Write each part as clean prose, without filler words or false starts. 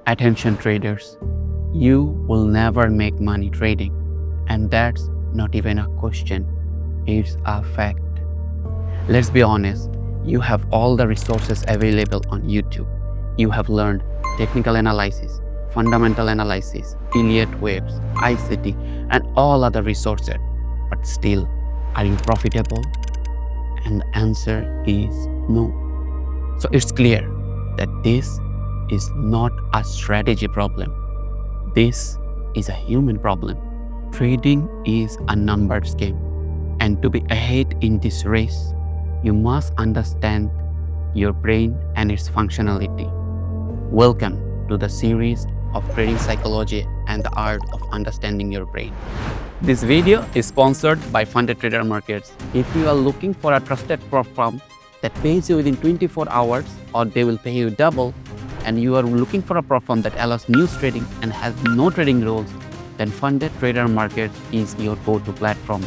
Attention traders, you will never make money trading, and that's not even a question, it's a fact. Let's be honest, you have all the resources available on YouTube. You have learned technical analysis, fundamental analysis, Elliott waves, ICT, and all other resources. But still, are you profitable? And the answer is no. So it's clear that this is not a strategy problem. This is a human problem. Trading is a numbers game. And to be ahead in this race, you must understand your brain and its functionality. Welcome to the series of trading psychology and the art of understanding your brain. This video is sponsored by Funded Trader Markets. If you are looking for a trusted prop firm that pays you within 24 hours or they will pay you double, and you are looking for a prop firm that allows news trading and has no trading rules, then Funded Trader Markets is your go-to platform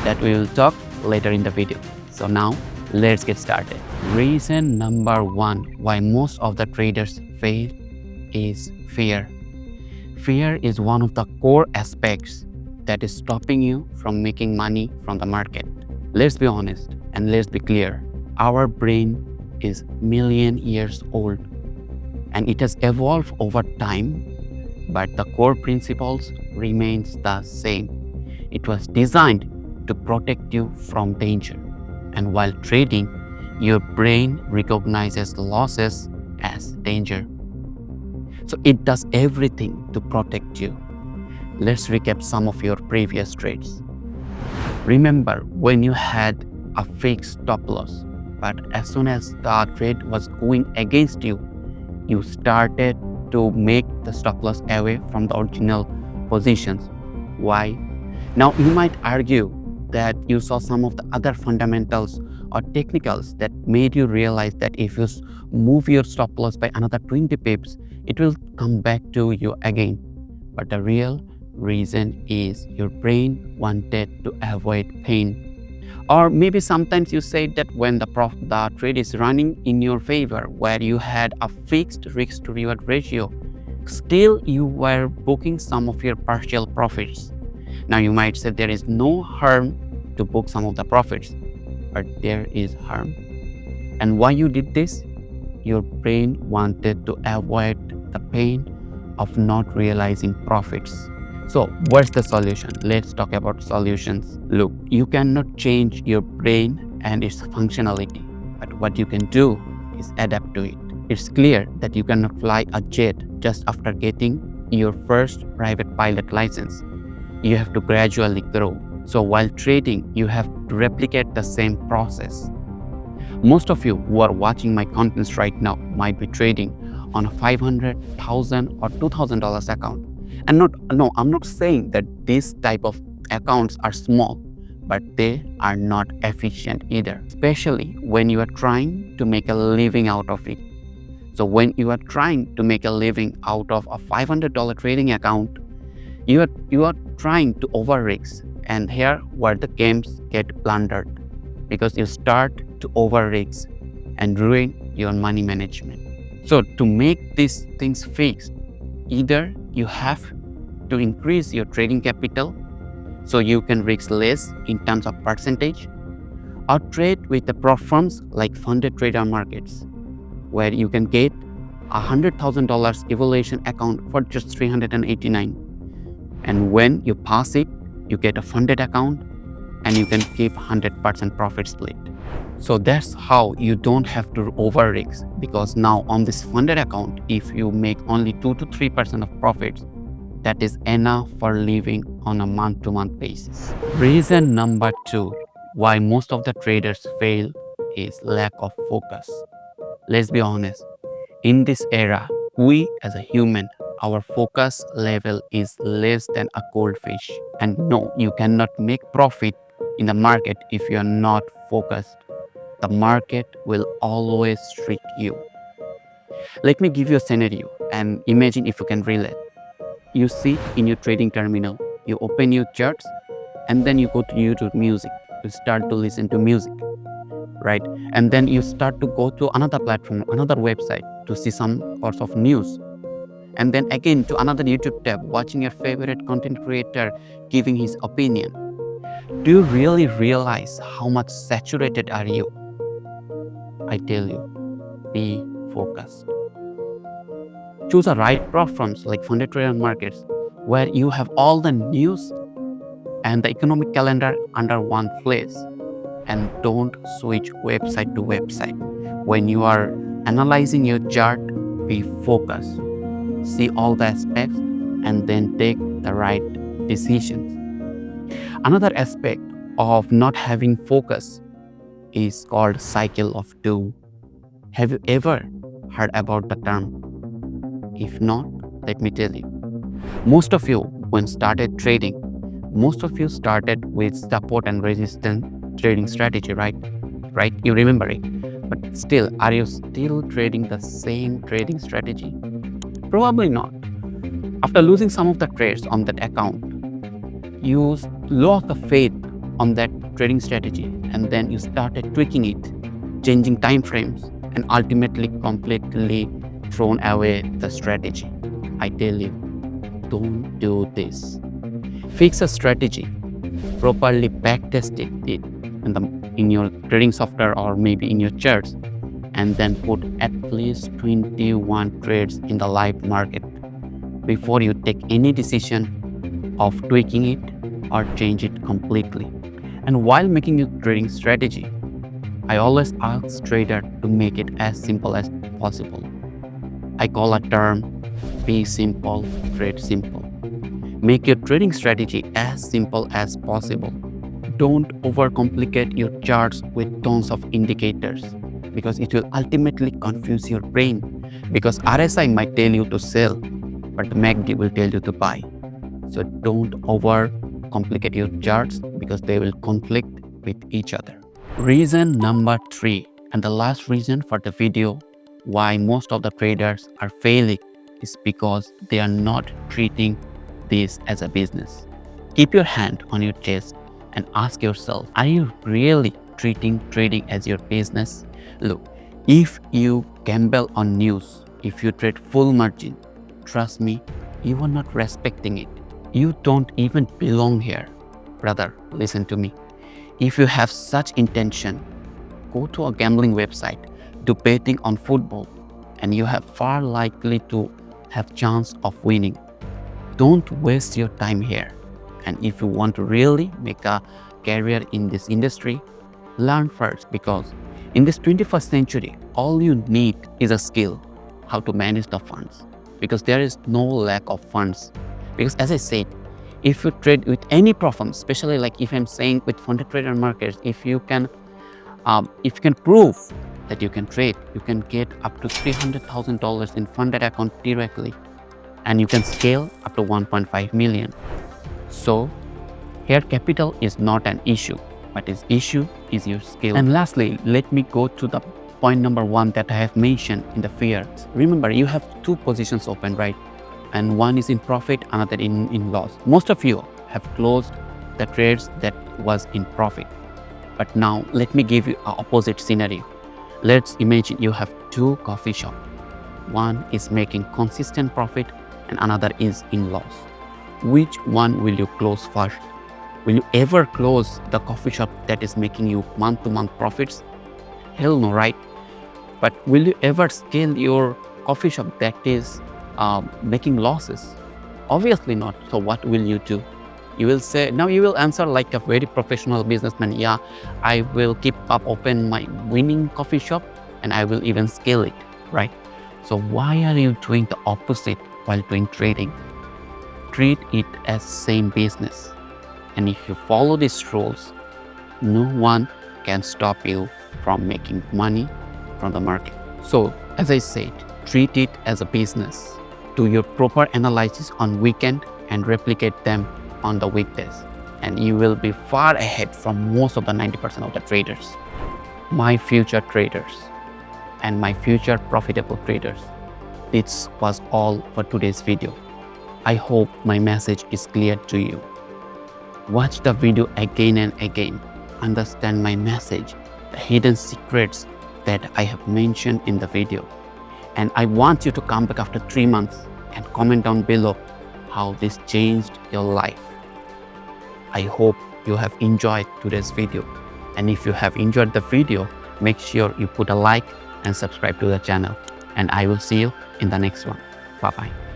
that we will talk later in the video. So now, let's get started. Reason number one why most of the traders fail is fear. Fear is one of the core aspects that is stopping you from making money from the market. Let's be honest and let's be clear. Our brain is million years old and it has evolved over time, but the core principles remains the same. It was designed to protect you from danger. And while trading, your brain recognizes losses as danger. So it does everything to protect you. Let's recap some of your previous trades. Remember when you had a fixed stop loss, but as soon as the trade was going against you, you started to make the stop loss away from the original positions. Why? Now you might argue that you saw some of the other fundamentals or technicals that made you realize that if you move your stop loss by another 20 pips, it will come back to you again. But the real reason is your brain wanted to avoid pain. Or maybe sometimes you said that when the trade is running in your favor, where you had a fixed risk to reward ratio, still you were booking some of your partial profits. Now you might say there is no harm to book some of the profits, but there is harm. And why you did this? Your brain wanted to avoid the pain of not realizing profits. So what's the solution? Let's talk about solutions. Look, you cannot change your brain and its functionality, but what you can do is adapt to it. It's clear that you cannot fly a jet just after getting your first private pilot license. You have to gradually grow. So while trading, you have to replicate the same process. Most of you who are watching my contents right now might be trading on a $500, $1,000 or $2,000 account. And I'm not saying that these type of accounts are small, but they are not efficient either, especially when you are trying to make a living out of it. So when you are trying to make a living out of a $500 trading account, you are trying to over-risk, and here where the games get blundered, because you start to over-risk and ruin your money management. So to make these things fixed, either you have to increase your trading capital so you can risk less in terms of percentage, or trade with the prop firms like Funded Trader Markets, where you can get a $100,000 evaluation account for just $389. And when you pass it, you get a funded account and you can keep 100% profit split. So that's how you don't have to over-risk, because now on this funded account, if you make only 2 to 3% of profits, that is enough for living on a month-to-month basis. Reason number two why most of the traders fail is lack of focus. Let's be honest, in this era, we as a human, our focus level is less than a goldfish. And no, you cannot make profit in the market if you are not focused. The market will always trick you. Let me give you a scenario and imagine if you can relate. You sit in your trading terminal, you open your charts, and then you go to YouTube Music. You start to listen to music, right? And then you start to go to another platform, another website to see some sorts of news. and then again to another YouTube tab, watching your favorite content creator giving his opinion. Do you really realize how much saturated are you? I tell you, be focused. Choose a right platforms like funded trader markets where you have all the news and the economic calendar under one place, and don't switch website to website. When you are analyzing your chart, be focused. See all the aspects and then take the right decisions. Another aspect of not having focus is called cycle of doom. Have you ever heard about the term? If not, let me tell you. Most of you, when started trading, most of you started with support and resistance trading strategy, right? Right? You remember it. But still, are you still trading the same trading strategy? Probably not. After losing some of the trades on that account, you lost the faith on that trading strategy, and then you started tweaking it, changing time frames, and ultimately completely thrown away the strategy. I tell you, don't do this. Fix a strategy, properly backtest it in your trading software or maybe in your charts, and then put at least 21 trades in the live market before you take any decision of tweaking it or change it completely. And while making your trading strategy, I always ask trader to make it as simple as possible. I call a term, be simple, trade simple. Make your trading strategy as simple as possible. Don't overcomplicate your charts with tons of indicators, because it will ultimately confuse your brain. Because RSI might tell you to sell, but the MACD will tell you to buy. So don't overcomplicate your charts because they will conflict with each other. Reason number 3, and the last reason for the video, why most of the traders are failing is because they are not treating this as a business. Keep your hand on your chest and ask yourself, are you really treating trading as your business? Look, if you gamble on news, if you trade full margin, trust me, you are not respecting it. You don't even belong here. Brother, listen to me. If you have such intention, go to a gambling website, do betting on football, and you have far likely to have chance of winning. Don't waste your time here. And if you want to really make a career in this industry, learn first, because in this 21st century, all you need is a skill, how to manage the funds, because there is no lack of funds. Because as I said, if you trade with any platform, especially like if I'm saying with funded trader markets, if you can prove that you can trade, you can get up to $300,000 in funded account directly, and you can scale up to 1.5 million. So here capital is not an issue, but its issue is your skill. And lastly, let me go to the point number 1 that I have mentioned in the fears. Remember, you have 2 positions open, right? And one is in profit, another in loss. Most of you have closed the trades that was in profit. But now let me give you an opposite scenario. Let's imagine you have 2 coffee shops. One is making consistent profit and another is in loss. Which one will you close first? Will you ever close the coffee shop that is making you month-to-month profits? Hell no, right? But will you ever scale your coffee shop that is making losses? Obviously not. So what will you do? You will say, now you will answer like a very professional businessman, yeah, I will keep up open my winning coffee shop and I will even scale it, right? So why are you doing the opposite while doing trading? Treat it as same business. And if you follow these rules, no one can stop you from making money from the market. So as I said, treat it as a business. Do your proper analysis on weekend and replicate them on the weekdays, and you will be far ahead from most of the 90% of the traders. My future traders and my future profitable traders, this was all for today's video. I hope my message is clear to you. Watch the video again and again. Understand my message, the hidden secrets that I have mentioned in the video. And I want you to come back after 3 months and comment down below how this changed your life. I hope you have enjoyed today's video. And if you have enjoyed the video, make sure you put a like and subscribe to the channel. And I will see you in the next one. Bye-bye.